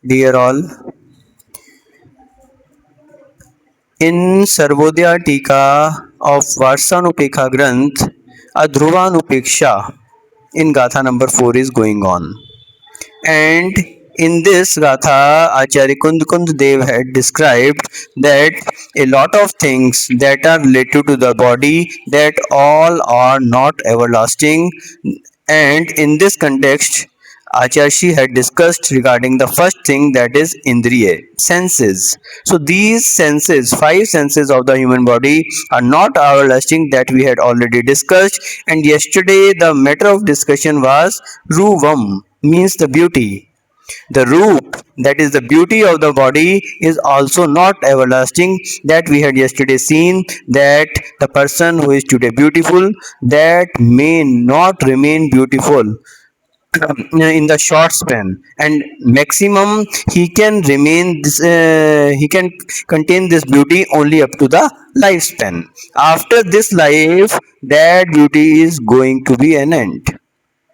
Dear all, in Sarvodaya Tika of Varsanupekha Granth, a Dhruvanupeksha in Gatha number 4 is going on. And in this Gatha, Acharya Kund Dev had described that a lot of things that are related to the body, that all are not everlasting. And in this context, Acharya had discussed regarding the first thing, that is Indriya, senses. So these senses, five senses of the human body, are not everlasting, that we had already discussed. And yesterday the matter of discussion was Ruvam, means the beauty. The roop, that is the beauty of the body, is also not everlasting, that we had yesterday seen, that the person who is today beautiful, that may not remain beautiful in the short span, and maximum he can remain this, he can contain this beauty only up to the lifespan. After this life, that beauty is going to be an end.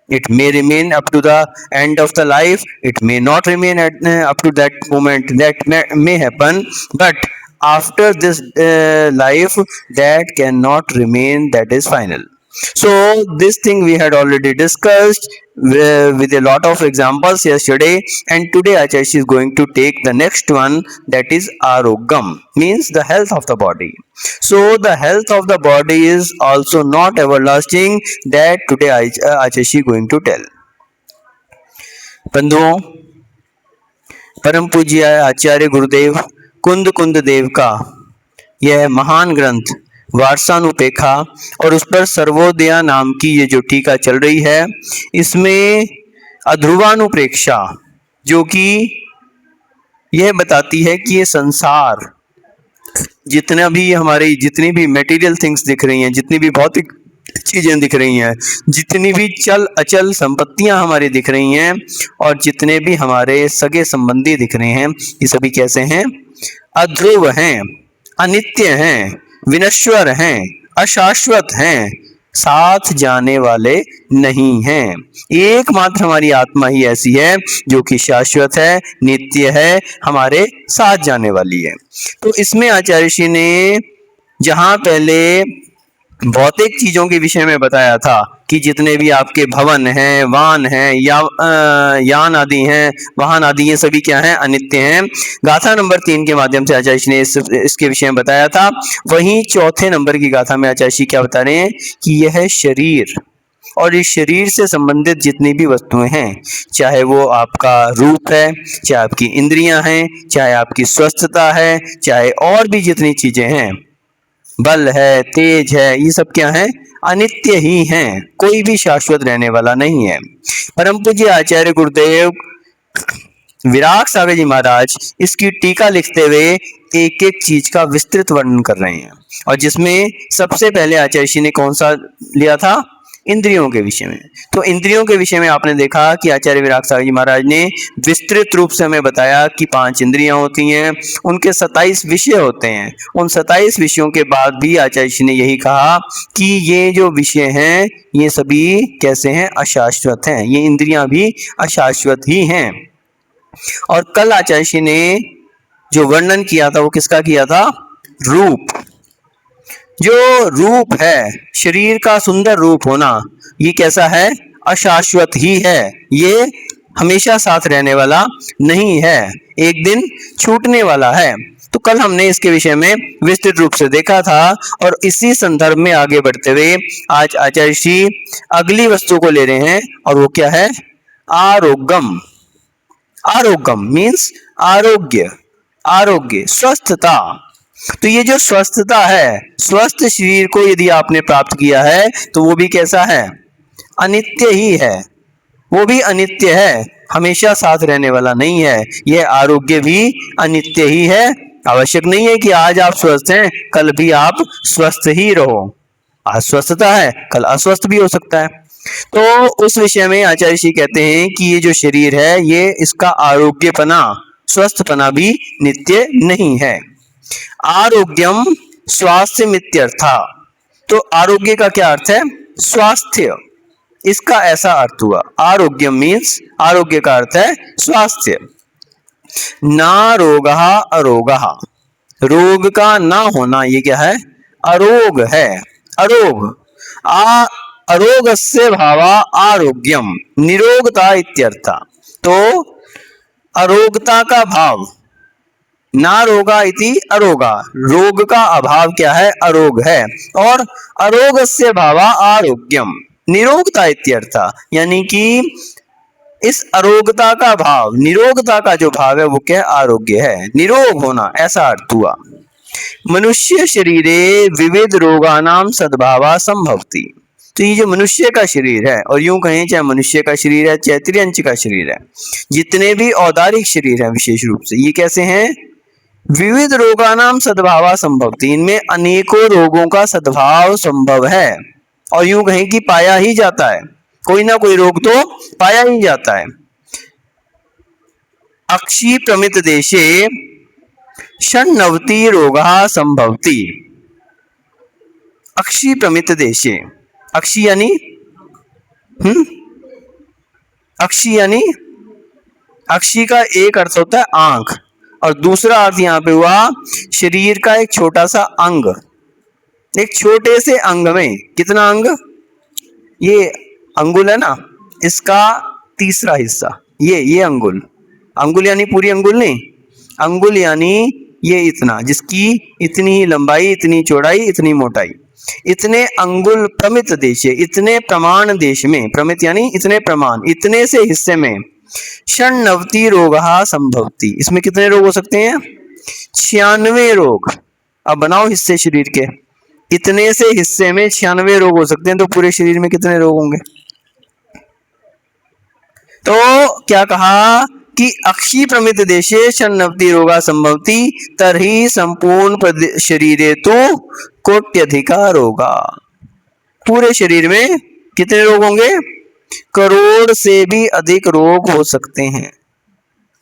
It may remain up to the end of the life, it may not remain up to that moment, that may happen, but after this life, that cannot remain, that is final. So this thing we had already discussed with a lot of examples yesterday, and today Acharya is going to take the next one, that is Arogam, means the health of the body. So the health of the body is also not everlasting, that today Acharya is going to tell. बंधुओं, परम पूज्य आचार्य गुरुदेव कुंद देव का यह महान ग्रंथ वार्षानुपेखा और उस पर सर्वोदया नाम की ये जो टीका चल रही है, इसमें अध्रुवानुप्रेक्षा, जो कि यह बताती है कि ये संसार, जितना भी हमारी जितनी भी मटेरियल थिंग्स दिख रही हैं, जितनी भी भौतिक चीजें दिख रही हैं, जितनी भी चल अचल संपत्तियां हमारी दिख रही हैं, और जितने भी हमारे सगे संबंधी दिख रहे हैं, ये सभी कैसे हैं? अध्रुव हैं, अनित्य हैं, विनश्वर हैं, अशाश्वत हैं, साथ जाने वाले नहीं हैं। एकमात्र हमारी आत्मा ही ऐसी है जो कि शाश्वत है, नित्य है, हमारे साथ जाने वाली है। तो इसमें आचार्य श्री ने जहां पहले भौतिक चीजों के विषय में बताया था कि जितने भी आपके भवन हैं, वाहन हैं, या यान आदि हैं, वाहन आदि, ये सभी क्या हैं? अनित्य हैं। गाथा नंबर 3 के माध्यम से आचार्य ने इसके विषय में बताया था। वहीं चौथे नंबर की गाथा में आचार्य क्या बता रहे हैं कि यह शरीर और इस शरीर से संबंधित जितनी भी वस्तुएं हैं, चाहे वो आपका रूप है, चाहे आपकी इंद्रियां हैं, चाहे आपकी स्वस्थता है, चाहे और भी जितनी चीजें हैं, बल है, तेज है, ये सब क्या है? अनित्य ही हैं, कोई भी शाश्वत रहने वाला नहीं है। परम पूज्य आचार्य गुरुदेव विराग सागर जी महाराज इसकी टीका लिखते हुए एक एक चीज का विस्तृत वर्णन कर रहे हैं, और जिसमें सबसे पहले आचार्य जी ने कौन सा लिया था? इंद्रियों के विषय में। तो इंद्रियों के विषय में आपने देखा कि आचार्य विराग सागर जी महाराज ने विस्तृत रूप से हमें बताया कि 5 इंद्रियां होती हैं, उनके 27 विषय होते हैं। उन 27 विषयों के बाद भी आचार्य जी ने यही कहा कि ये जो विषय हैं, ये सभी कैसे हैं? अशाश्वत हैं, ये इंद्रियां भी अशाश्वत ही हैं। और कल आचार्य जी ने जो वर्णन किया था वो किसका किया था? रूप। जो रूप है, शरीर का सुंदर रूप होना, ये कैसा है? अशाश्वत ही है, ये हमेशा साथ रहने वाला नहीं है, एक दिन छूटने वाला है। तो कल हमने इसके विषय में विस्तृत रूप से देखा था, और इसी संदर्भ में आगे बढ़ते हुए आज आचार्य श्री अगली वस्तु को ले रहे हैं, और वो क्या है? आरोग्यम। आरोग्यम मीन्स आरोग्य, आरोग्य, स्वस्थता। तो ये जो स्वस्थता है, स्वस्थ शरीर को यदि आपने प्राप्त किया है, तो वो भी कैसा है? अनित्य ही है, वो भी अनित्य है, हमेशा साथ रहने वाला नहीं है। यह आरोग्य भी अनित्य ही है। आवश्यक नहीं है कि आज आप स्वस्थ हैं, कल भी आप स्वस्थ ही रहो। आज स्वस्थता है, कल अस्वस्थ भी हो सकता है। तो उस विषय में आचार्य जी कहते हैं कि ये जो शरीर है, ये इसका आरोग्यपना, स्वस्थपना भी नित्य नहीं है। आरोग्यम स्वास्थ्य मित्यर्था। तो आरोग्य का क्या अर्थ है? स्वास्थ्य, इसका ऐसा अर्थ हुआ। आरोग्यम मीन्स आरोग्य का अर्थ है स्वास्थ्य। ना रोगः अरोगः, रोग का ना होना ये क्या है? अरोग है। अरोग आ अरोगस्य भावा आरोग्यम निरोगता इत्यर्थ। तो अरोगता का भाव ना रोगा इति अरोगा, रोग का अभाव क्या है? अरोग है। और अरोगस्य भावा आरोग्यम निरोगता इत्यर्थ, यानी कि इस अरोगता का भाव, निरोगता का जो भाव है वो क्या? आरोग्य है, निरोग होना, ऐसा अर्थ हुआ। मनुष्य शरीरे विविध रोगानाम सद्भावा संभवती। तो ये जो मनुष्य का शरीर है, और यूं कहें चाहे मनुष्य का शरीर है चाहे त्रियंच का शरीर है, जितने भी औदारिक शरीर है विशेष रूप से, ये कैसे हैं? विविध रोगानाम सद्भावा संभवती, इनमें अनेकों रोगों का सद्भाव संभव है, और यूं कहें कि पाया ही जाता है, कोई ना कोई रोग तो पाया ही जाता है। अक्षी प्रमित देशे षण्णवति रोगः संभवति। अक्षी प्रमित देशे, अक्षी यानी अक्षी यानी अक्षी का एक अर्थ होता है आंख, और दूसरा अर्थ यहाँ पे हुआ शरीर का एक छोटा सा अंग। एक छोटे से अंग में कितना अंग? ये अंगुल है ना, इसका तीसरा हिस्सा ये अंगुल। अंगुल यानी पूरी अंगुल नहीं, अंगुल यानी ये इतना, जिसकी इतनी ही लंबाई, इतनी चौड़ाई, इतनी मोटाई, इतने अंगुल प्रमित देशे, इतने प्रमाण देश में, प्रमित यानी इतने प्रमाण, इतने से हिस्से में षण्णवति रोगः संभवति, इसमें कितने रोग हो सकते हैं? 96 रोग। अब बनाओ हिस्से शरीर के, इतने से हिस्से में 96 रोग हो सकते हैं, तो पूरे शरीर में कितने रोग होंगे? तो क्या कहा कि अक्षी प्रमित देशे षण्णवति रोगा संभवति, तर्हि संपूर्ण शरीरे तो कोट्यधिका रोगा। पूरे शरीर में कितने रोग होंगे? करोड़ से भी अधिक रोग हो सकते हैं।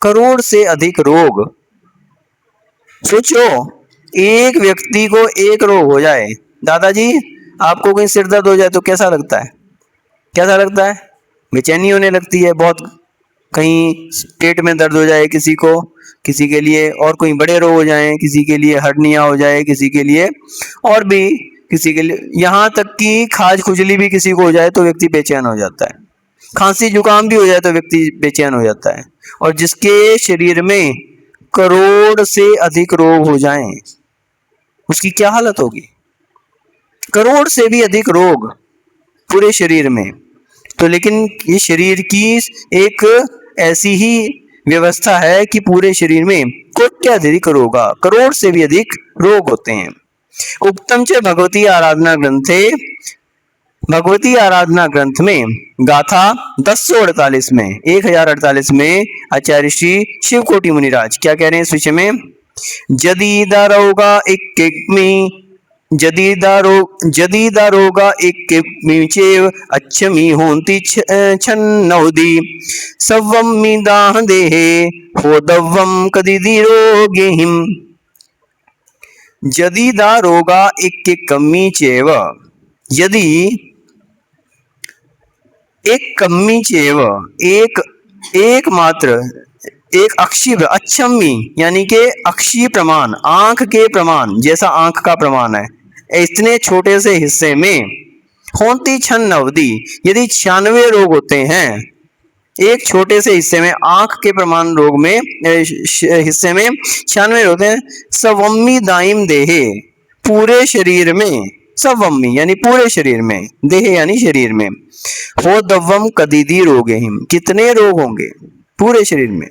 करोड़ से अधिक रोग। सोचो, एक व्यक्ति को एक रोग हो जाए, दादाजी आपको कहीं सिर दर्द हो जाए तो कैसा लगता है? कैसा लगता है? बेचैनी होने लगती है बहुत। कहीं पेट में दर्द हो जाए किसी को, किसी के लिए, और कोई बड़े रोग हो जाए, किसी के लिए हर्निया हो जाए, किसी के लिए और भी, किसी के लिए यहाँ तक कि खाज खुजली भी किसी को हो जाए तो व्यक्ति बेचैन हो जाता है। खांसी जुकाम भी हो जाए तो व्यक्ति बेचैन हो जाता है। और जिसके शरीर में करोड़ से अधिक रोग हो जाएं, उसकी क्या हालत होगी? करोड़ से भी अधिक रोग पूरे शरीर में। तो लेकिन ये शरीर की एक ऐसी ही व्यवस्था है कि पूरे शरीर में कोट्याधिक रोगा, करोड़ से भी अधिक रोग होते हैं। उक्तम च भगवती आराधना ग्रंथे, भगवती आराधना ग्रंथ में गाथा 1048 में 1048 में आचार्य श्री शिवकोटि मुनिराज क्या कह रहे हैं इस विषय में? जदीदारोगा इक्किमी, जदीदारोगा इक्किमी चेव अच्छमी होंति छन्नौदी सव्वम्मि दाह देहे होदव्वम कदिदि रोगेहिम। जदीदारोगा इक्किमी चेव, यदि एक कम्मी चेव, एक मात्र, एक अक्षी, अच्छम्मी यानी के अक्षी प्रमाण, आंख के प्रमाण जैसा आंख का प्रमाण है, इतने छोटे से हिस्से में होती छन्नवदी, यदि 96 रोग होते हैं एक छोटे से हिस्से में, आंख के प्रमाण रोग में हिस्से में 96 होते हैं। सवम्मी दाइम देहे, पूरे शरीर में, सवम्मी यानी पूरे शरीर में, देहे यानी शरीर में, हो दव्वम कदीदी रोगेहिम, कितने रोग होंगे पूरे शरीर में।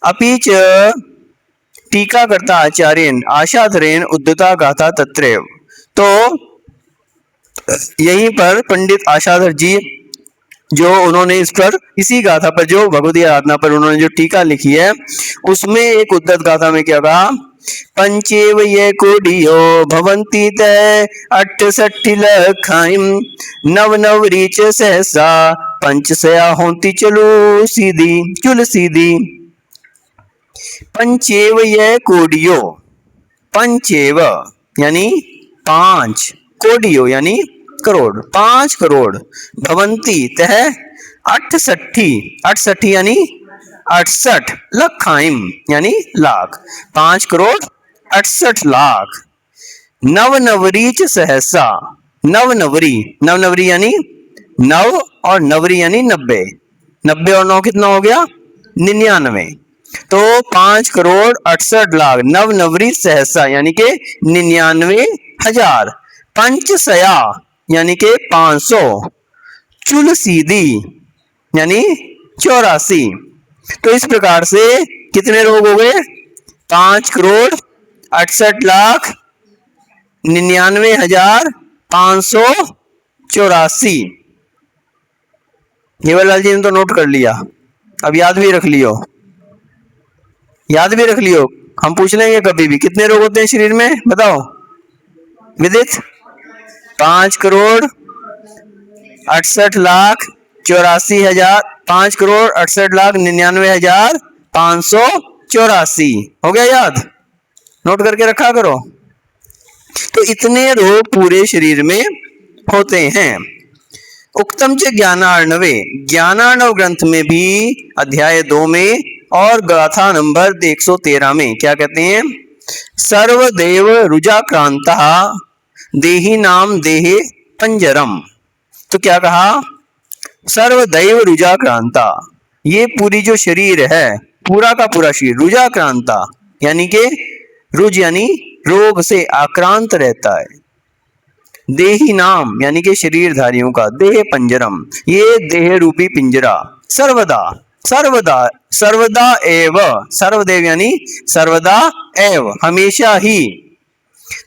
अपीच टीकाकर्ता आचार्यन आशाधरेन उद्धता गाथा तत्रैव। तो यहीं पर पंडित आशाधर जी जो उन्होंने इस पर, इसी गाथा पर, जो भगवती आराधना पर उन्होंने जो टीका लिखी है, उसमें एक उद्धत गाथा में क्या कहा? पंचेव ये कोडियो भवंती तय 68 लखाइम नव नव रीच सहसा पंचसया होती चलो सीधी चुल सीधी। पंचेव ये कोडियो, पंचेव यानी 5, कोडियो यानी करोड़, 5 करोड़, भवंती तह 68, 68 यानी 68 लखाइम यानी लाख, 5,68,00,000। नवनवरीच सहसा, नवनवरी, नवनवरी यानी नव और नवरी यानी 90, 90 और 9 कितना हो गया 99। तो 5,68,00,000 नवनवरी सहसा यानी के 99,000। पंचसया यानी के 500। चुल सीधी यानी 84। तो इस प्रकार से कितने रोग हो गए 5,68,99,584। केवललाल जी ने तो नोट कर लिया, अब याद भी रख लियो, याद भी रख लियो। हम पूछ लेंगे कभी भी कितने रोग होते हैं शरीर में, बताओ विदित। 5,68,84,000, 5,68,99,584 हो गया याद, नोट करके रखा करो। तो इतने रोग पूरे शरीर में होते हैं। उक्तम च ज्ञानार्णवे, ज्ञानार्णव ग्रंथ में भी अध्याय 2 में और गाथा नंबर 113 में क्या कहते हैं, सर्वदेव रुजाक्रांता देही नाम देहे पंजरम। तो क्या कहा, सर्वदैव रुजाक्रांता, ये पूरी जो शरीर है पूरा का पूरा शरीर, रुजाक्रांता यानी के रुज यानी रोग से आक्रांत रहता है, देही नाम यानी के शरीरधारियों का, देह पंजरम ये देह रूपी पिंजरा, सर्वदा सर्वदा सर्वदा एव, सर्वदेव यानी सर्वदा एव हमेशा ही।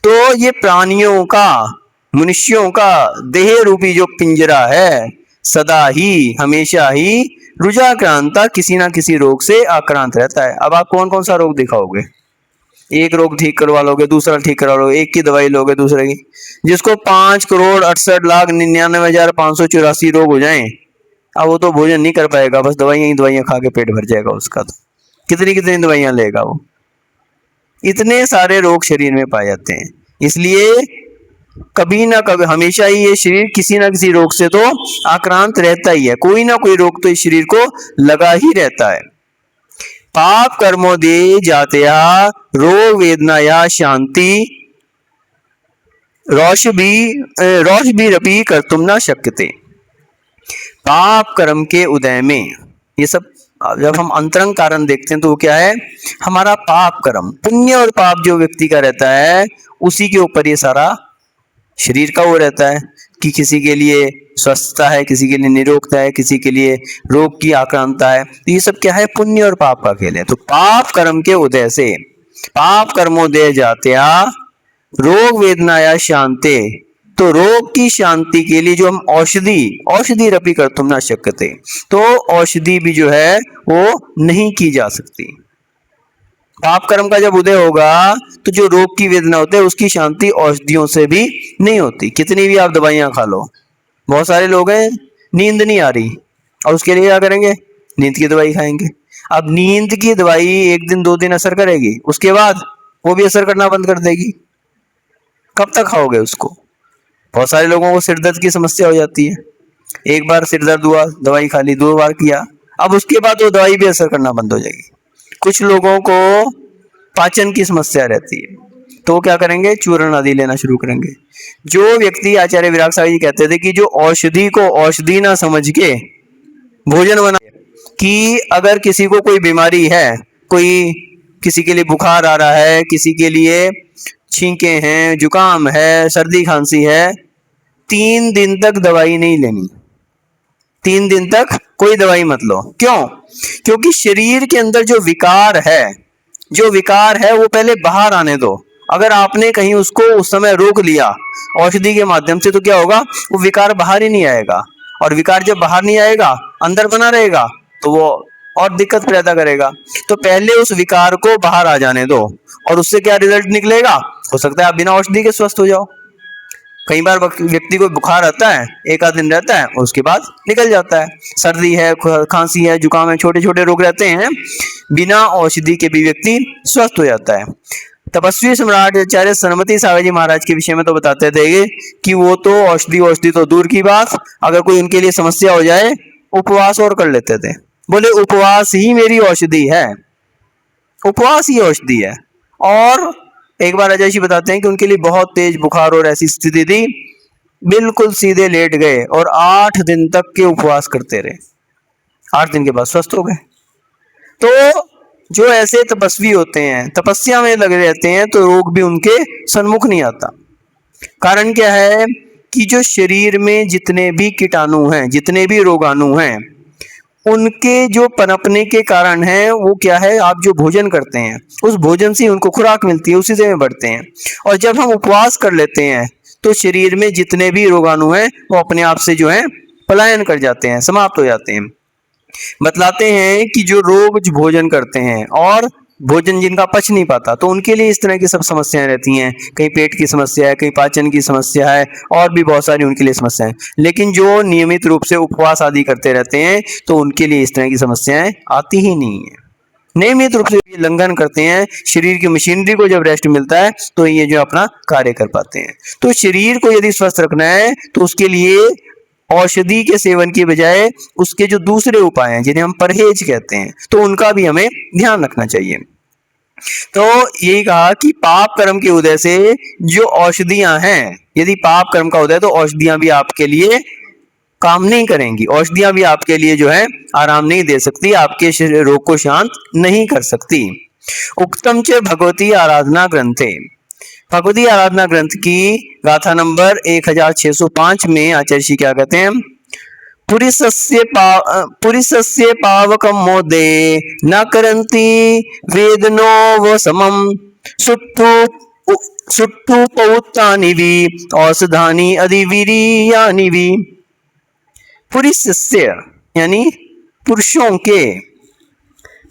तो ये प्राणियों का मनुष्यों का देह रूपी जो पिंजरा है सदा ही हमेशा ही रुजाक्रांता किसी ना किसी रोग से आक्रांत रहता है। अब आप कौन कौन सा रोग दिखाओगे, एक रोग ठीक करवा लोगे दूसरा ठीक करवा लोगे, एक की दवाई लोगे दूसरे की। जिसको 5,68,99,584 रोग हो जाएं, अब वो तो भोजन नहीं कर पाएगा, बस दवाइयां ही दवाइयां खा के पेट भर जाएगा उसका। तो कितनी कितनी दवाइयां लेगा वो, इतने सारे रोग शरीर में पाए जाते हैं। इसलिए कभी ना कभी हमेशा ही ये शरीर किसी ना किसी रोग से तो आक्रांत रहता ही है, कोई ना कोई रोग तो इस शरीर को लगा ही रहता है। पाप कर्मों दे जातया रोग वेदना या शांति रोष भी रपी कर तुम ना शक्यते। पाप कर्म के उदय में ये सब जब हम अंतरंग कारण देखते हैं तो वो क्या है, हमारा पाप कर्म, पुण्य और पाप जो व्यक्ति का रहता है उसी के ऊपर ये सारा शरीर का वो रहता है कि किसी के लिए स्वस्थता है, किसी के लिए निरोगता है, किसी के लिए रोग की आक्रांता है। तो ये सब क्या है, पुण्य और पाप का खेल है। तो पाप कर्म के उदय से, पाप कर्मोदय जात्या रोग वेदना या शांति, तो रोग की शांति के लिए जो हम औषधि रपी कर तुम ना शक्यते, तो औषधि भी जो है वो नहीं की जा सकती। पाप कर्म का जब उदय होगा तो जो रोग की वेदना होती है उसकी शांति औषधियों से भी नहीं होती। कितनी भी आप दवाइयां खा लो, बहुत सारे लोग हैं नींद नहीं आ रही और उसके लिए क्या करेंगे, नींद की दवाई खाएंगे। अब नींद की दवाई एक दिन दो दिन असर करेगी, उसके बाद वो भी असर करना बंद कर देगी। कब तक खाओगे उसको। बहुत सारे लोगों को सिर दर्द की समस्या हो जाती है, एक बार सिर दर्द हुआ दवाई खा ली, 2 बार किया, अब उसके बाद वो दवाई भी असर करना बंद हो जाएगी। कुछ लोगों को पाचन की समस्या रहती है तो क्या करेंगे, चूर्ण आदि लेना शुरू करेंगे। जो व्यक्ति आचार्य विराग साहब जी कहते थे कि जो औषधि को औषधि ना समझ के भोजन बना, कि अगर किसी को कोई बीमारी है, कोई किसी के लिए बुखार आ रहा है, किसी के लिए छींके हैं, जुकाम है, सर्दी खांसी है, 3 दिन तक दवाई नहीं लेनी, 3 दिन तक कोई दवाई मत लो। क्यों? क्योंकि शरीर के अंदर जो विकार है वो पहले बाहर आने दो। अगर आपने कहीं उसको उस समय रोक लिया औषधि के माध्यम से तो क्या होगा, वो विकार बाहर ही नहीं आएगा, और विकार जब बाहर नहीं आएगा अंदर बना रहेगा तो वो और दिक्कत पैदा करेगा। तो पहले उस विकार को बाहर आ जाने दो, और उससे क्या रिजल्ट निकलेगा, हो सकता है आप बिना औषधि के स्वस्थ हो जाओ। कई बार व्यक्ति को बुखार आता है, 1 आध दिन रहता है और उसके बाद निकल जाता है। सर्दी है, खांसी है, जुकाम है, छोटे छोटे रोग रहते हैं, बिना औषधि के भी व्यक्ति स्वस्थ हो जाता है। तपस्वी सम्राट आचार्य सनमति सागर जी महाराज के विषय में तो बताते थे कि वो तो औषधि तो दूर की बात, अगर कोई उनके लिए समस्या हो जाए उपवास और कर लेते थे। बोले उपवास ही मेरी औषधि है, उपवास ही औषधि है। और एक बार अजय जी बताते हैं कि उनके लिए बहुत तेज बुखार और ऐसी स्थिति थी, बिल्कुल सीधे लेट गए और 8 दिन तक के उपवास करते रहे, 8 दिन के बाद स्वस्थ हो गए। तो जो ऐसे तपस्वी होते हैं, तपस्या में लगे रहते हैं, तो रोग भी उनके सन्मुख नहीं आता। कारण क्या है कि जो शरीर में जितने भी कीटाणु हैं, जितने भी रोगाणु हैं, उनके जो पनपने के कारण है वो क्या है, आप जो भोजन करते हैं उस भोजन से उनको खुराक मिलती है, उसी से में बढ़ते हैं। और जब हम उपवास कर लेते हैं तो शरीर में जितने भी रोगाणु हैं वो अपने आप से जो है पलायन कर जाते हैं, समाप्त हो जाते हैं। बतलाते हैं कि जो रोग जो भोजन करते हैं और भोजन जिनका पच नहीं पाता, तो उनके लिए इस तरह की सब समस्याएं रहती हैं। कहीं पेट की समस्या है, कहीं पाचन की समस्या है, और भी बहुत सारी उनके लिए समस्याएं। लेकिन जो नियमित रूप से उपवास आदि करते रहते हैं तो उनके लिए इस तरह की समस्याएं आती ही नहीं है। नियमित रूप से ये लंघन करते हैं, शरीर की मशीनरी को जब रेस्ट मिलता है तो ये जो अपना कार्य कर पाते हैं। तो शरीर को यदि स्वस्थ रखना है तो उसके लिए औषधि के सेवन की बजाय उसके जो दूसरे उपाय हैं जिन्हें हम परहेज कहते हैं, तो उनका भी हमें ध्यान रखना चाहिए। तो यही कहा कि पाप कर्म के उदय से जो औषधियां हैं, यदि पाप कर्म का उदय, तो औषधियां भी आपके लिए काम नहीं करेंगी, औषधियां भी आपके लिए जो है आराम नहीं दे सकती, आपके रोग को शांत नहीं कर सकती। उक्तम च भगवती आराधना ग्रंथे, भगवती आराधना ग्रंथ की गाथा नंबर 1605 में आचार्य जी क्या कहते हैं, पुरिसस्य पावकम मोदे न करन्ति वेदनो व समम सुट्टु पौत्तानि वि औषधानि अधिवीर्यानि वि। पुरिसस्य यानी पुरुषों के,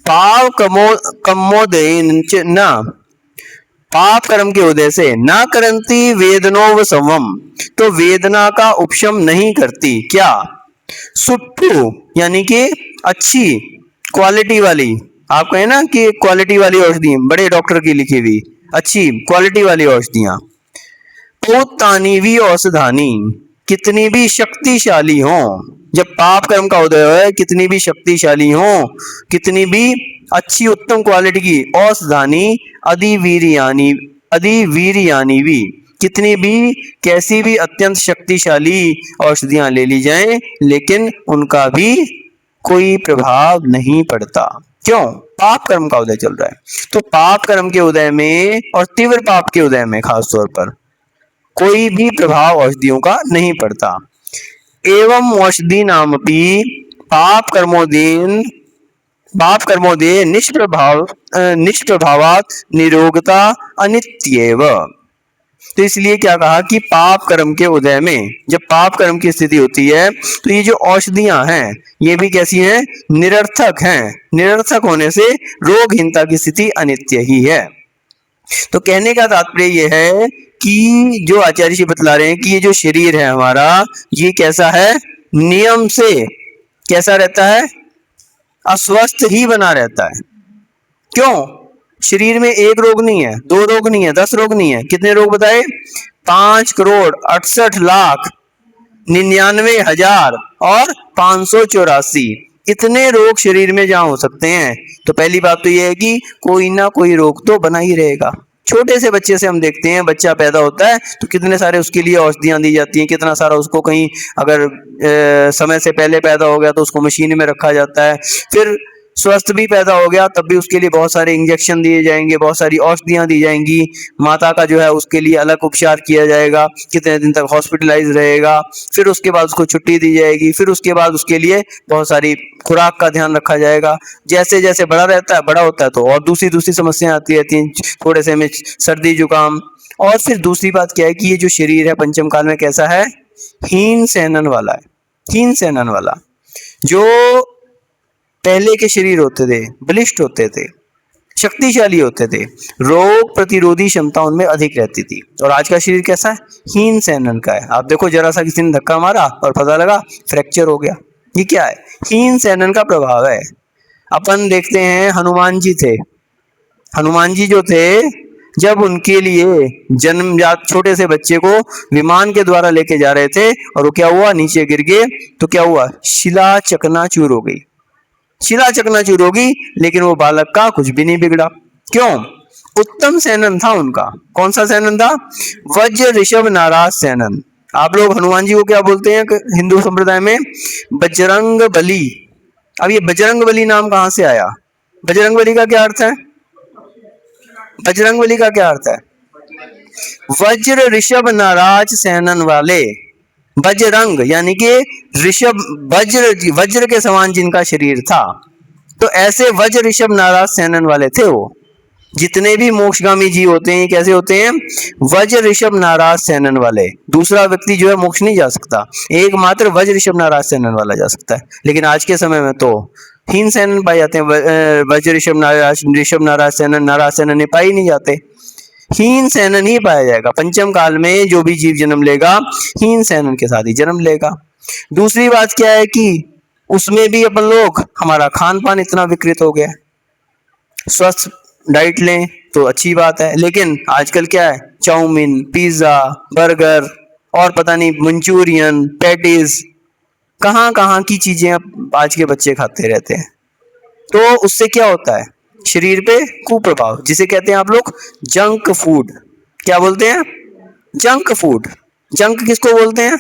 पाव कमोदे न, पाप कर्म के उदय से, न करंती वेदनो व समम, तो वेदना का उपशम नहीं करती, क्या, सुट्टू यानी कि अच्छी क्वालिटी वाली, आप कहें ना कि क्वालिटी वाली औषधि, बड़े डॉक्टर की लिखी हुई अच्छी क्वालिटी वाली औषधियां, पौत्तानि वि औषधानि, कितनी भी शक्तिशाली हो, जब पाप कर्म का उदय है कितनी भी शक्तिशाली हो, कितनी भी अच्छी उत्तम क्वालिटी की, औषधानि अधिवीर्यानि, अधिवीर्यानि भी, कितनी भी कैसी भी अत्यंत शक्तिशाली औषधियां ले ली जाएं लेकिन उनका भी कोई प्रभाव नहीं पड़ता। क्यों, पाप कर्म का उदय चल रहा है। तो पाप कर्म के उदय में और तीव्र पाप के उदय में खास तौर पर कोई भी प्रभाव औषधियों का नहीं पड़ता। एवं औषधि नामपि पाप कर्मोदे निष्प्रभावात निरोगता अनित्येव। तो इसलिए क्या कहा कि पाप कर्म के उदय में जब पाप कर्म की स्थिति होती है तो ये जो औषधियां हैं ये भी कैसी हैं, निरर्थक हैं। निरर्थक होने से रोगहीनता की स्थिति अनित्य ही है। तो कहने का तात्पर्य यह है कि जो आचार्य जी बतला रहे हैं कि ये जो शरीर है हमारा, ये कैसा है, नियम से कैसा रहता है, अस्वस्थ ही बना रहता है। क्यों, शरीर में एक रोग नहीं है, 2 रोग नहीं है, 10 रोग नहीं है, कितने रोग बताए, 5,68,99,000 और 584, इतने रोग शरीर में जहां हो सकते हैं। तो पहली बात तो यह है कि कोई ना कोई रोग तो बना ही रहेगा। छोटे से बच्चे से हम देखते हैं, बच्चा पैदा होता है तो कितने सारे उसके लिए औषधियां दी जाती हैं, कितना सारा उसको कहीं अगर समय से पहले पैदा हो गया तो उसको मशीन में रखा जाता है, फिर स्वस्थ भी पैदा हो गया तब भी उसके लिए बहुत सारे इंजेक्शन दिए जाएंगे, बहुत सारी औषधियां दी जाएंगी, माता का जो है उसके लिए अलग उपचार किया जाएगा, कितने दिन तक हॉस्पिटलाइज रहेगा, फिर उसके बाद उसको छुट्टी दी जाएगी, फिर उसके बाद उसके लिए बहुत सारी खुराक का ध्यान रखा जाएगा। जैसे जैसे बड़ा रहता है, बड़ा होता है तो और दूसरी समस्याएं आती रहती हैं, थोड़े से में सर्दी जुकाम। और फिर दूसरी बात क्या है कि ये जो शरीर है पंचम काल में कैसा है, हीन सहनन वाला है, हीन सहनन वाला। जो पहले के शरीर होते थे बलिष्ठ होते थे, शक्तिशाली होते थे, रोग प्रतिरोधी क्षमता उनमें अधिक रहती थी, और आज का शरीर कैसा है, हीन सहनन का है। आप देखो जरा सा किसी ने धक्का मारा और पता लगा फ्रैक्चर हो गया, ये क्या है, हीन सहनन का प्रभाव है। अपन देखते हैं हनुमान जी थे, हनुमान जी जो थे जब उनके लिए जन्मजात छोटे से बच्चे को विमान के द्वारा लेके जा रहे थे और वो क्या हुआ, नीचे गिर गए, तो क्या हुआ, शिला चकनाचूर हो गई। शिला चकनाचूर होगी, लेकिन वो बालक का कुछ भी नहीं बिगड़ा। क्यों? उत्तम सेनन था उनका। कौन सा सेनन था? वज्र ऋषभ नाराज सेनन। आप लोग हनुमान जी को क्या बोलते हैं हिंदू संप्रदाय में? बजरंग बली। अब ये बजरंग बली नाम कहां से आया? बजरंग बली का क्या अर्थ है? बजरंग बली का क्या अर्थ है? वज्र ऋषभ नाराज सेनन वाले। बजरंग यानी कि ऋषभ, वज्र, वज्र के समान जिनका शरीर था, तो ऐसे वज्र ऋषभ नाराज सेनन वाले थे वो। जितने भी मोक्षगामी जीव होते हैं कैसे होते हैं? वज्र ऋषभ नाराज सेनन वाले। दूसरा व्यक्ति जो है मोक्ष नहीं जा सकता, एकमात्र वज्र ऋषभ नाराज सेनन वाला जा सकता है। लेकिन आज के समय में तो हीन सेनन पाए जाते हैं। वज्र ऋषभ नाराज सेनन, नाराज सेनन ये पाए नहीं जाते। हीन सेनन ही पाया जाएगा। पंचम काल में जो भी जीव जन्म लेगा हीन सेनन के साथ ही जन्म लेगा। दूसरी बात क्या है कि उसमें भी अपन लोग, हमारा खान पान इतना विकृत हो गया है। स्वस्थ डाइट लें तो अच्छी बात है, लेकिन आजकल क्या है? चाउमीन, पिज्जा, बर्गर और पता नहीं मंचूरियन, पैटीज, कहां कहां की चीजें अब आज के बच्चे खाते रहते हैं। तो उससे क्या होता है? शरीर पे कुप्रभाव, जिसे कहते हैं आप लोग जंक फूड। क्या बोलते हैं? Junk food. जंक किसको बोलते हैं?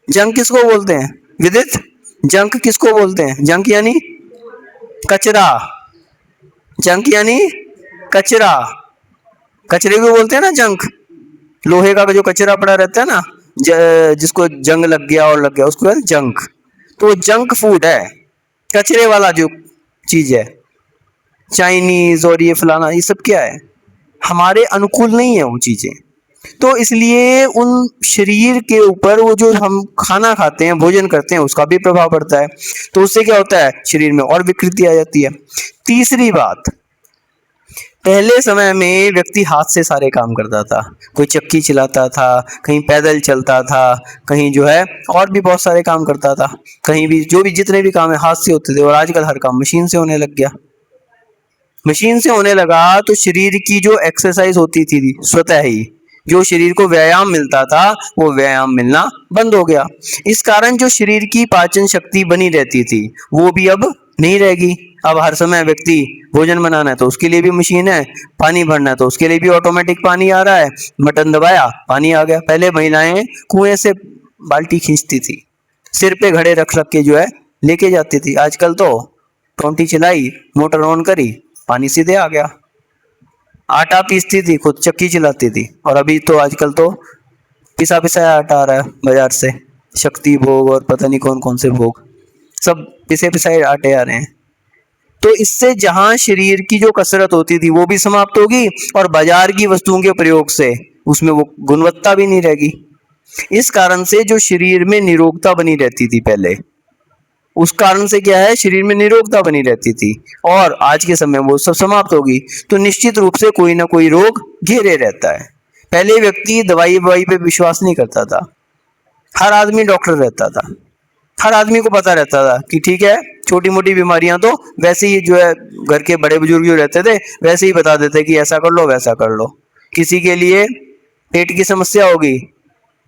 जंक किसको बोलते हैं विदित? जंक किसको बोलते हैं? जंक यानी कचरा। जंक यानी कचरा। कचरे को बोलते हैं ना जंक। लोहे का जो कचरा पड़ा रहता है ना, जिसको जंग लग गया और लग गया, उसको कहते हैं जंक। तो जंक फूड है, कचरे वाला जो चीज है। चाइनीज और ये फलाना, ये सब क्या है? हमारे अनुकूल नहीं है वो चीजें। तो इसलिए उन शरीर के ऊपर वो जो हम खाना खाते हैं, भोजन करते हैं, उसका भी प्रभाव पड़ता है। तो उससे क्या होता है? शरीर में और विकृति आ जाती है। तीसरी बात, पहले समय में व्यक्ति हाथ से सारे काम करता था। कोई चक्की चलाता था, कहीं पैदल चलता था, कहीं जो है और भी बहुत सारे काम करता था। कहीं भी जो भी जितने भी काम है हाथ से होते थे। और आजकल हर काम मशीन से होने लग गया। मशीन से होने लगा तो शरीर की जो एक्सरसाइज होती थी स्वतः ही, जो शरीर को व्यायाम मिलता था, वो व्यायाम मिलना बंद हो गया। इस कारण जो शरीर की पाचन शक्ति बनी रहती थी वो भी अब नहीं रहेगी। अब हर समय व्यक्ति भोजन बनाना है तो उसके लिए भी मशीन है, पानी भरना है तो उसके लिए भी ऑटोमेटिक पानी आ रहा है, बटन दबाया पानी आ गया। पहले महिलाएं कुएं से बाल्टी खींचती थी, सिर पे घड़े रख रख के जो है लेके जाती थी। आजकल तो टोंटी चलाई, मोटर ऑन करी, पानी सीधे आ गया। आटा पीसती थी, खुद चक्की चलाती थी। और अभी तो आजकल तो पिसा पिसाया आटा आ रहा है बाजार से, शक्ति भोग और पता नहीं कौन कौन से भोग, सब पिसे पिसाए आटे आ रहे हैं। तो इससे जहां शरीर की जो कसरत होती थी वो भी समाप्त होगी, और बाजार की वस्तुओं के प्रयोग से उसमें वो गुणवत्ता भी नहीं रहेगी। इस कारण से जो शरीर में निरोगता बनी रहती थी पहले, उस कारण से क्या है, शरीर में निरोगता बनी रहती थी, और आज के समय वो सब समाप्त होगी। तो निश्चित रूप से कोई ना कोई रोग घेरे रहता है। पहले व्यक्ति दवाई ववाई पे विश्वास नहीं करता था, हर आदमी डॉक्टर रहता था, हर आदमी को पता रहता था कि ठीक है छोटी मोटी बीमारियां तो वैसे ही जो है घर के बड़े बुजुर्ग जो रहते थे वैसे ही बता देते कि ऐसा कर लो वैसा कर लो। किसी के लिए पेट की समस्या होगी,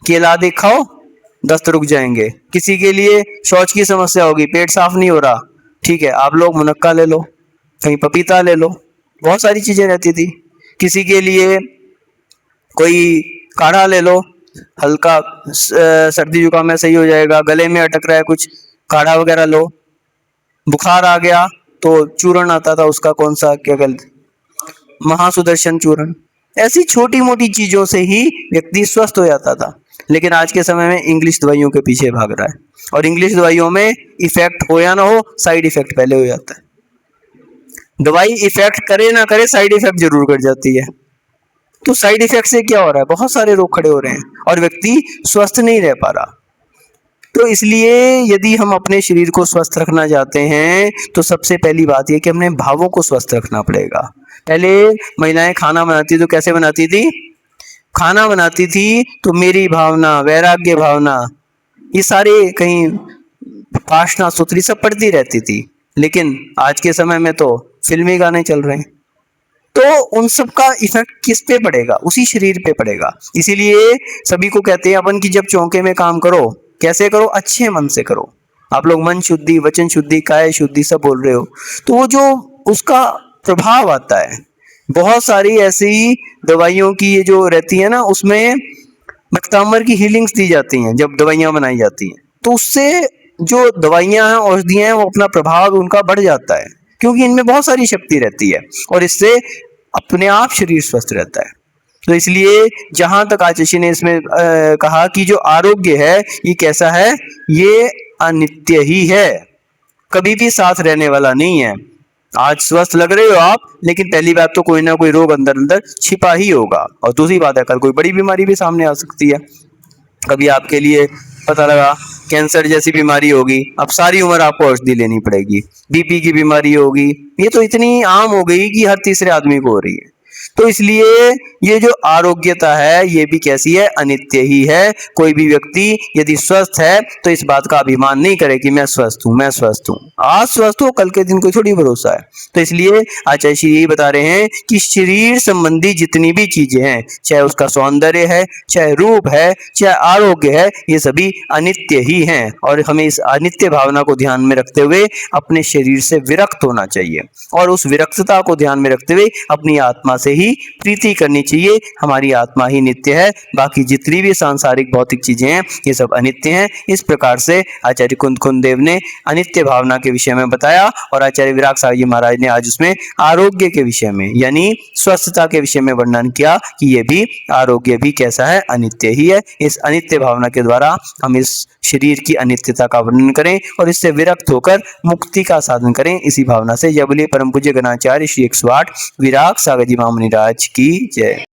केला देख खाओ दस्त रुक जाएंगे। किसी के लिए शौच की समस्या होगी, पेट साफ नहीं हो रहा, ठीक है आप लोग मुनक्का ले लो, कहीं पपीता ले लो, बहुत सारी चीजें रहती थी। किसी के लिए कोई काढ़ा ले लो, हल्का सर्दी जुकाम में सही हो जाएगा, गले में अटक रहा है कुछ, काढ़ा वगैरह लो। बुखार आ गया तो चूर्ण आता था उसका, कौन सा क्या कहते, महासुदर्शन चूर्ण। ऐसी छोटी मोटी चीजों से ही व्यक्ति स्वस्थ हो जाता था। लेकिन आज के समय में इंग्लिश दवाइयों के पीछे भाग रहा है, और इंग्लिश दवाइयों में इफेक्ट हो या ना हो, साइड इफेक्ट पहले हो जाता है। दवाई इफेक्ट करे ना करे, साइड इफेक्ट जरूर कर जाती है। तो साइड इफेक्ट से क्या हो रहा है, बहुत सारे रोग खड़े हो रहे हैं और व्यक्ति स्वस्थ नहीं रह पा रहा। तो इसलिए यदि हम अपने शरीर को स्वस्थ रखना चाहते हैं तो सबसे पहली बात यह कि हमने भावों को स्वस्थ रखना पड़ेगा। पहले महिलाएं खाना बनाती तो कैसे बनाती थी? खाना बनाती थी तो मेरी भावना, वैराग्य भावना, ये सारे कहीं पाशना सूत्री सब पढ़ती रहती थी। लेकिन आज के समय में तो फिल्मी गाने चल रहे हैं, तो उन सब का इफेक्ट किस पे पड़ेगा? उसी शरीर पे पड़ेगा। इसीलिए सभी को कहते हैं अपन की जब चौके में काम करो, कैसे करो? अच्छे मन से करो, आप लोग मन शुद्धि, वचन शुद्धि, काया शुद्धि सब बोल रहे हो, तो वो जो उसका प्रभाव आता है, बहुत सारी ऐसी दवाइयों की ये जो रहती है ना, उसमें मकतामर की हीलिंग्स दी जाती हैं जब दवाइयाँ बनाई जाती हैं, तो उससे जो दवाइयाँ हैं, औषधियाँ हैं, वो अपना प्रभाव उनका बढ़ जाता है, क्योंकि इनमें बहुत सारी शक्ति रहती है और इससे अपने आप शरीर स्वस्थ रहता है। तो इसलिए जहां तक आचार्य ने इसमें कहा कि जो आरोग्य है ये कैसा है, ये अनित्य ही है, कभी भी साथ रहने वाला नहीं है। आज स्वस्थ लग रहे हो आप, लेकिन पहली बात तो कोई ना कोई रोग अंदर अंदर छिपा ही होगा, और दूसरी बात है कल कोई बड़ी बीमारी भी सामने आ सकती है। कभी आपके लिए पता लगा कैंसर जैसी बीमारी होगी, अब सारी उम्र आपको औषधि लेनी पड़ेगी। बीपी की बीमारी होगी, ये तो इतनी आम हो गई कि हर तीसरे आदमी को हो रही है। तो इसलिए ये जो आरोग्यता है ये भी कैसी है, अनित्य ही है। कोई भी व्यक्ति यदि स्वस्थ है तो इस बात का अभिमान नहीं करे कि मैं स्वस्थ हूँ, मैं स्वस्थ हूँ। आज स्वस्थ हो, कल के दिन कोई थोड़ी भरोसा है। तो इसलिए आचार्य श्री यही बता रहे हैं कि शरीर संबंधी जितनी भी चीजें हैं, चाहे उसका सौंदर्य है, चाहे रूप है, चाहे आरोग्य है, ये सभी अनित्य ही हैं, और हमें इस अनित्य भावना को ध्यान में रखते हुए अपने शरीर से विरक्त होना चाहिए, और उस विरक्तता को ध्यान में रखते हुए अपनी आत्मा से ही प्रीति करनी चाहिए। हमारी आत्मा ही नित्य है, बाकी जितनी भी सांसारिक भौतिक चीजें हैं ये सब अनित्य हैं। इस प्रकार से आचार्य कुंद देव ने अनित्य भावना के विषय में बताया, और आचार्य विराग सागर जी महाराज ने आज उसमें आरोग्य के विषय में यानी स्वस्थता के विषय में वर्णन किया कि ये भी आरोग्य भी कैसा है, अनित्य ही है। इस अनित्य भावना के द्वारा हम इस शरीर की अनित्यता का वर्णन करें और इससे विरक्त होकर मुक्ति का साधन करें, इसी भावना से। जय बोलिए परम पूज्य गणाचार्य श्री 108 विराग सागर जी महामुनि राज की जय।